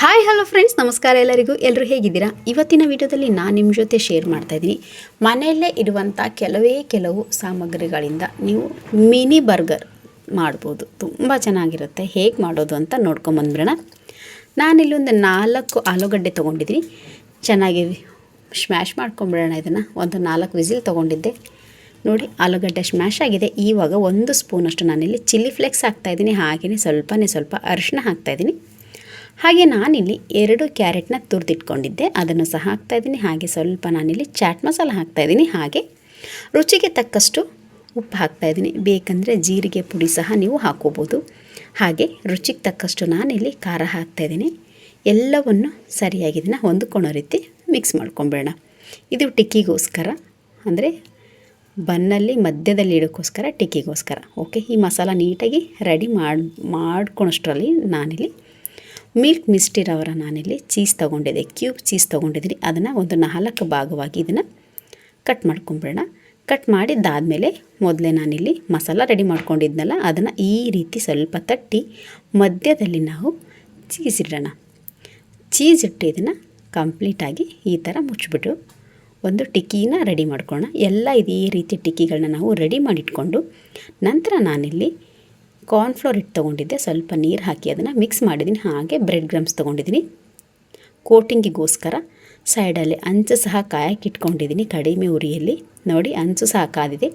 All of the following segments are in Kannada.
ಹಾಯ್ ಹಲೋ ಫ್ರೆಂಡ್ಸ್, ನಮಸ್ಕಾರ ಎಲ್ಲರಿಗೂ. ಎಲ್ಲರೂ ಹೇಗಿದ್ದೀರಾ? ಇವತ್ತಿನ ವಿಡಿಯೋದಲ್ಲಿ ನಾನು ನಿಮ್ಮ ಜೊತೆ ಶೇರ್ ಮಾಡ್ತಾಯಿದ್ದೀನಿ. ಮನೆಯಲ್ಲೇ ಇರುವಂಥ ಕೆಲವು ಸಾಮಗ್ರಿಗಳಿಂದ ನೀವು ಮಿನಿ ಬರ್ಗರ್ ಮಾಡ್ಬೋದು. ತುಂಬ ಚೆನ್ನಾಗಿರುತ್ತೆ. ಹೇಗೆ ಮಾಡೋದು ಅಂತ ನೋಡ್ಕೊಂಬಂದ್ಬಿಡೋಣ. ನಾನಿಲ್ಲಿ ಒಂದು 4 ಆಲೂಗಡ್ಡೆ ತೊಗೊಂಡಿದ್ದೀನಿ. ಚೆನ್ನಾಗಿ ಸ್ಮ್ಯಾಶ್ ಮಾಡ್ಕೊಂಬಿಡೋಣ. ಇದನ್ನು ಒಂದು 4 ವಿಸಿಲ್ ತೊಗೊಂಡಿದ್ದೆ. ನೋಡಿ, ಆಲೂಗಡ್ಡೆ ಸ್ಮ್ಯಾಶ್ ಆಗಿದೆ. ಇವಾಗ 1 ಸ್ಪೂನಷ್ಟು ನಾನಿಲ್ಲಿ ಚಿಲ್ಲಿ ಫ್ಲೇಕ್ಸ್ ಹಾಕ್ತಾಯಿದ್ದೀನಿ. ಹಾಗೆಯೇ ಸ್ವಲ್ಪ ಅರಿಶಿನ ಹಾಕ್ತಾಯಿದ್ದೀನಿ. ಹಾಗೆ ನಾನಿಲ್ಲಿ 2 ಕ್ಯಾರೆಟ್ನ ತುರಿದಿಟ್ಕೊಂಡಿದ್ದೆ, ಅದನ್ನು ಸಹ ಹಾಕ್ತಾಯಿದ್ದೀನಿ. ಹಾಗೆ ಸ್ವಲ್ಪ ನಾನಿಲ್ಲಿ ಚಾಟ್ ಮಸಾಲ ಹಾಕ್ತಾಯಿದ್ದೀನಿ. ಹಾಗೆ ರುಚಿಗೆ ತಕ್ಕಷ್ಟು ಉಪ್ಪು ಹಾಕ್ತಾಯಿದ್ದೀನಿ. ಬೇಕಂದರೆ ಜೀರಿಗೆ ಪುಡಿ ಸಹ ನೀವು ಹಾಕೋಬೋದು. ಹಾಗೆ ರುಚಿಗೆ ತಕ್ಕಷ್ಟು ನಾನಿಲ್ಲಿ ಖಾರ ಹಾಕ್ತಾಯಿದ್ದೀನಿ. ಎಲ್ಲವನ್ನು ಸರಿಯಾಗಿ ಇದನ್ನು ಹೊಂದ್ಕೊಳ್ಳೋ ರೀತಿ ಮಿಕ್ಸ್ ಮಾಡ್ಕೊಂಬೇಡ. ಇದು ಟಿಕ್ಕಿಗೋಸ್ಕರ, ಅಂದರೆ ಬನ್ನಲ್ಲಿ ಮಧ್ಯದಲ್ಲಿ ಇಡೋಕ್ಕೋಸ್ಕರ, ಟಿಕ್ಕಿಗೋಸ್ಕರ. ಓಕೆ, ಈ ಮಸಾಲ ನೀಟಾಗಿ ರೆಡಿ ಮಾಡ್ಕೊಳೋಷ್ಟರಲ್ಲಿ ನಾನಿಲ್ಲಿ ಮಿಲ್ಕ್ ಮಿಸ್ಟಿರವರ ನಾನಿಲ್ಲಿ ಚೀಸ್ ತೊಗೊಂಡಿದ್ದೆ, ಕ್ಯೂಬ್ ಚೀಸ್ ತೊಗೊಂಡಿದ್ದೀನಿ. ಅದನ್ನು ಒಂದು 4 ಭಾಗವಾಗಿ ಇದನ್ನು ಕಟ್ ಮಾಡ್ಕೊಂಬಿಡೋಣ. ಕಟ್ ಮಾಡಿದ್ದಾದಮೇಲೆ ಮೊದಲೇ ನಾನಿಲ್ಲಿ ಮಸಾಲ ರೆಡಿ ಮಾಡ್ಕೊಂಡಿದ್ನಲ್ಲ, ಅದನ್ನು ಈ ರೀತಿ ಸ್ವಲ್ಪ ತಟ್ಟಿ ಮಧ್ಯದಲ್ಲಿ ನಾವು ಚೀಸ್ ಇಡೋಣ. ಚೀಸ್ ಇಟ್ಟು ಇದನ್ನು ಕಂಪ್ಲೀಟಾಗಿ ಈ ಥರ ಮುಚ್ಚಿಬಿಟ್ಟು ಒಂದು ಟಿಕ್ಕಿನ ರೆಡಿ ಮಾಡ್ಕೊಳ್ಳೋಣ. ಎಲ್ಲ ಇದೇ ರೀತಿ ಟಿಕ್ಕಿಗಳನ್ನ ನಾವು ರೆಡಿ ಮಾಡಿಟ್ಕೊಂಡು ನಂತರ ನಾನಿಲ್ಲಿ ಕಾರ್ನ್ಫ್ಲೋರ್ ಹಿಟ್ಟು ತೊಗೊಂಡಿದ್ದೆ. ಸ್ವಲ್ಪ ನೀರು ಹಾಕಿ ಅದನ್ನು ಮಿಕ್ಸ್ ಮಾಡಿದ್ದೀನಿ. ಹಾಗೆ ಬ್ರೆಡ್ ಕ್ರಮ್ಸ್ ತೊಗೊಂಡಿದ್ದೀನಿ ಕೋಟಿಂಗಿಗೋಸ್ಕರ. ಸೈಡಲ್ಲಿ ಅಂಚು ಸಹ ಕಾಯಕ್ಕೆ ಇಟ್ಕೊಂಡಿದ್ದೀನಿ ಕಡಿಮೆ ಉರಿಯಲ್ಲಿ. ನೋಡಿ, ಅಂಚು ಸಹ ಕಾದಿದೆ.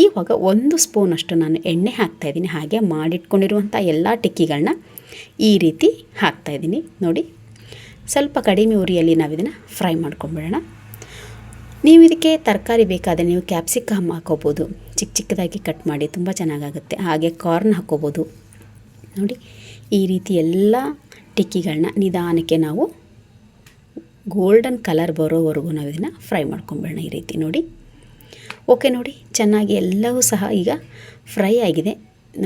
ಇವಾಗ 1 ಸ್ಪೂನಷ್ಟು ನಾನು ಎಣ್ಣೆ ಹಾಕ್ತಾಯಿದ್ದೀನಿ. ಹಾಗೆ ಮಾಡಿಟ್ಕೊಂಡಿರುವಂಥ ಎಲ್ಲ ಟಿಕ್ಕಿಗಳನ್ನ ಈ ರೀತಿ ಹಾಕ್ತಾಯಿದ್ದೀನಿ. ನೋಡಿ, ಸ್ವಲ್ಪ ಕಡಿಮೆ ಉರಿಯಲ್ಲಿ ನಾವು ಇದನ್ನು ಫ್ರೈ ಮಾಡ್ಕೊಂಬಿಡೋಣ. ನೀವು ಇದಕ್ಕೆ ತರಕಾರಿ ಬೇಕಾದರೆ ನೀವು ಕ್ಯಾಪ್ಸಿಕಮ್ ಹಾಕೋಬೋದು, ಚಿಕ್ಕದಾಗಿ ಕಟ್ ಮಾಡಿ, ತುಂಬ ಚೆನ್ನಾಗಾಗುತ್ತೆ. ಹಾಗೆ ಕಾರ್ನ್ ಹಾಕೋಬೋದು. ನೋಡಿ, ಈ ರೀತಿ ಎಲ್ಲ ಟಿಕ್ಕಿಗಳನ್ನ ನಿಧಾನಕ್ಕೆ ನಾವು ಗೋಲ್ಡನ್ ಕಲರ್ ಬರೋವರೆಗೂ ನಾವು ಇದನ್ನು ಫ್ರೈ ಮಾಡ್ಕೊಂಬಿಡೋಣ. ಈ ರೀತಿ ನೋಡಿ. ಓಕೆ, ನೋಡಿ, ಚೆನ್ನಾಗಿ ಎಲ್ಲವೂ ಸಹ ಈಗ ಫ್ರೈ ಆಗಿದೆ.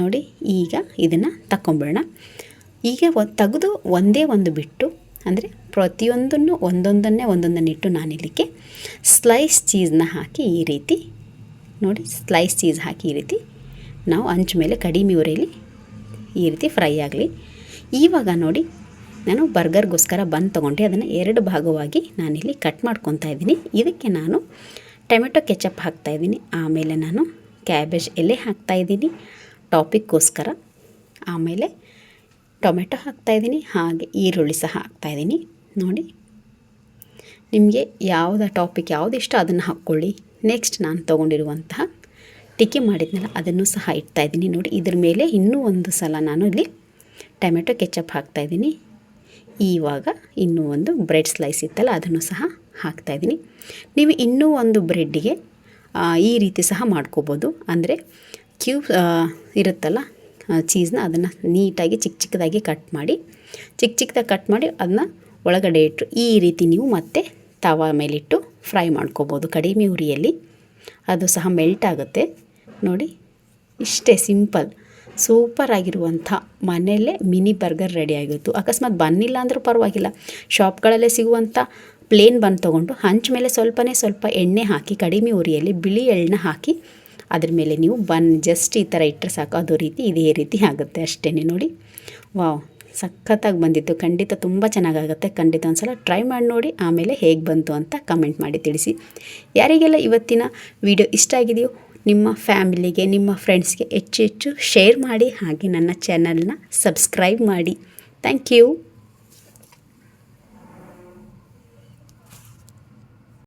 ನೋಡಿ, ಈಗ ಇದನ್ನು ತಗೊಂಬಿಡೋಣ. ಈಗ ತೆಗೆದು ಒಂದೇ ಒಂದು ಬಿಟ್ಟು, ಅಂದರೆ ಪ್ರತಿಯೊಂದನ್ನು ಒಂದೊಂದನ್ನೇ ಇಟ್ಟು ನಾನಿಲ್ಲಿಕ್ಕೆ ಸ್ಲೈಸ್ ಚೀಸನ್ನ ಹಾಕಿ ಈ ರೀತಿ ನೋಡಿ, ಸ್ಲೈಸ್ ಚೀಸ್ ಹಾಕಿ ಈ ರೀತಿ ನಾವು ಹಂಚ ಮೇಲೆ ಕಡಿಮೆ ಉರಿಯಲ್ಲಿ ಈ ರೀತಿ ಫ್ರೈ ಆಗಲಿ. ಇವಾಗ ನೋಡಿ, ನಾನು ಬರ್ಗರ್ಗೋಸ್ಕರ ಬನ್ ತೊಗೊಂಡೆ. ಅದನ್ನು 2 ಭಾಗವಾಗಿ ನಾನಿಲ್ಲಿ ಕಟ್ ಮಾಡ್ಕೊತಾ ಇದ್ದೀನಿ. ಇದಕ್ಕೆ ನಾನು ಟೊಮೆಟೊ ಕೆಚಪ್ ಹಾಕ್ತಾಯಿದ್ದೀನಿ. ಆಮೇಲೆ ನಾನು ಕ್ಯಾಬೇಜ್ ಎಲೆ ಹಾಕ್ತಾಯಿದ್ದೀನಿ ಟಾಪಿಕ್ಗೋಸ್ಕರ. ಆಮೇಲೆ ಟೊಮೆಟೊ ಹಾಕ್ತಾಯಿದ್ದೀನಿ. ಹಾಗೆ ಈರುಳ್ಳಿ ಸಹ ಹಾಕ್ತಾಯಿದ್ದೀನಿ. ನೋಡಿ, ನಿಮಗೆ ಟಾಪಿಕ್ ಯಾವುದು ಇಷ್ಟ ಅದನ್ನು ಹಾಕ್ಕೊಳ್ಳಿ. ನೆಕ್ಸ್ಟ್ ನಾನು ತೊಗೊಂಡಿರುವಂತಹ ಟಿಕ್ಕಿ ಮಾಡಿದ್ನಲ್ಲ, ಅದನ್ನು ಸಹ ಇಡ್ತಾಯಿದ್ದೀನಿ. ನೋಡಿ, ಇದ್ರ ಮೇಲೆ ಇನ್ನೂ ಒಂದು ಸಲ ನಾನು ಇಲ್ಲಿ ಟೊಮೆಟೊ ಕೆಚಪ್ ಹಾಕ್ತಾಯಿದ್ದೀನಿ. ಇವಾಗ ಇನ್ನೂ ಒಂದು ಬ್ರೆಡ್ ಸ್ಲೈಸ್ ಇತ್ತಲ್ಲ, ಅದನ್ನು ಸಹ ಹಾಕ್ತಾಯಿದ್ದೀನಿ. ನೀವು ಇನ್ನೂ ಒಂದು ಬ್ರೆಡ್ಡಿಗೆ ಈ ರೀತಿ ಸಹ ಮಾಡ್ಕೋಬೋದು. ಅಂದರೆ ಕ್ಯೂಬ್ ಇರುತ್ತಲ್ಲ ಚೀಸ್ನ, ಅದನ್ನು ನೀಟಾಗಿ ಚಿಕ್ಕದಾಗಿ ಕಟ್ ಮಾಡಿ ಅದನ್ನ ಒಳಗಡೆ ಇಟ್ಟು ಈ ರೀತಿ ನೀವು ಮತ್ತೆ ತವಾ ಮೇಲಿಟ್ಟು ಫ್ರೈ ಮಾಡ್ಕೋಬೋದು ಕಡಿಮೆ ಉರಿಯಲ್ಲಿ. ಅದು ಸಹ ಮೆಲ್ಟ್ ಆಗುತ್ತೆ. ನೋಡಿ, ಇಷ್ಟೇ ಸಿಂಪಲ್, ಸೂಪರ್ ಆಗಿರುವಂಥ ಮನೆಯಲ್ಲೇ ಮಿನಿ ಬರ್ಗರ್ ರೆಡಿ ಆಗಿತ್ತು. ಅಕಸ್ಮಾತ್ ಬನ್ನಿಲ್ಲ ಅಂದರೂ ಪರವಾಗಿಲ್ಲ, ಶಾಪ್ಗಳಲ್ಲೇ ಸಿಗುವಂಥ ಪ್ಲೇನ್ ಬನ್ ತೊಗೊಂಡು ಹಂಚ ಮೇಲೆ ಸ್ವಲ್ಪ ಎಣ್ಣೆ ಹಾಕಿ ಕಡಿಮೆ ಉರಿಯಲ್ಲಿ ಬಿಳಿ ಎಳ್ಳನ್ನ ಹಾಕಿ ಅದ್ರ ಮೇಲೆ ನೀವು ಬನ್ ಜಸ್ಟ್ ಈ ಥರ ಇಟ್ಟರೆ ಸಾಕು. ಅದು ರೀತಿ ಇದೇ ರೀತಿ ಆಗುತ್ತೆ ಅಷ್ಟೇ. ನೋಡಿ, ವಾವ್, ಸಖತ್ತಾಗಿ ಬಂದಿತ್ತು. ಖಂಡಿತ ತುಂಬ ಚೆನ್ನಾಗಾಗುತ್ತೆ. ಖಂಡಿತ ಒಂದು ಸಲ ಟ್ರೈ ಮಾಡಿ ನೋಡಿ. ಆಮೇಲೆ ಹೇಗೆ ಬಂತು ಅಂತ ಕಮೆಂಟ್ ಮಾಡಿ ತಿಳಿಸಿ. ಯಾರಿಗೆಲ್ಲ ಇವತ್ತಿನ ವಿಡಿಯೋ ಇಷ್ಟ ಆಗಿದೆಯೋ ನಿಮ್ಮ ಫ್ಯಾಮಿಲಿಗೆ, ನಿಮ್ಮ ಫ್ರೆಂಡ್ಸ್ಗೆ ಹೆಚ್ಚು ಶೇರ್ ಮಾಡಿ. ಹಾಗೆ ನನ್ನ ಚಾನಲ್ನ ಸಬ್ಸ್ಕ್ರೈಬ್ ಮಾಡಿ. Thank you.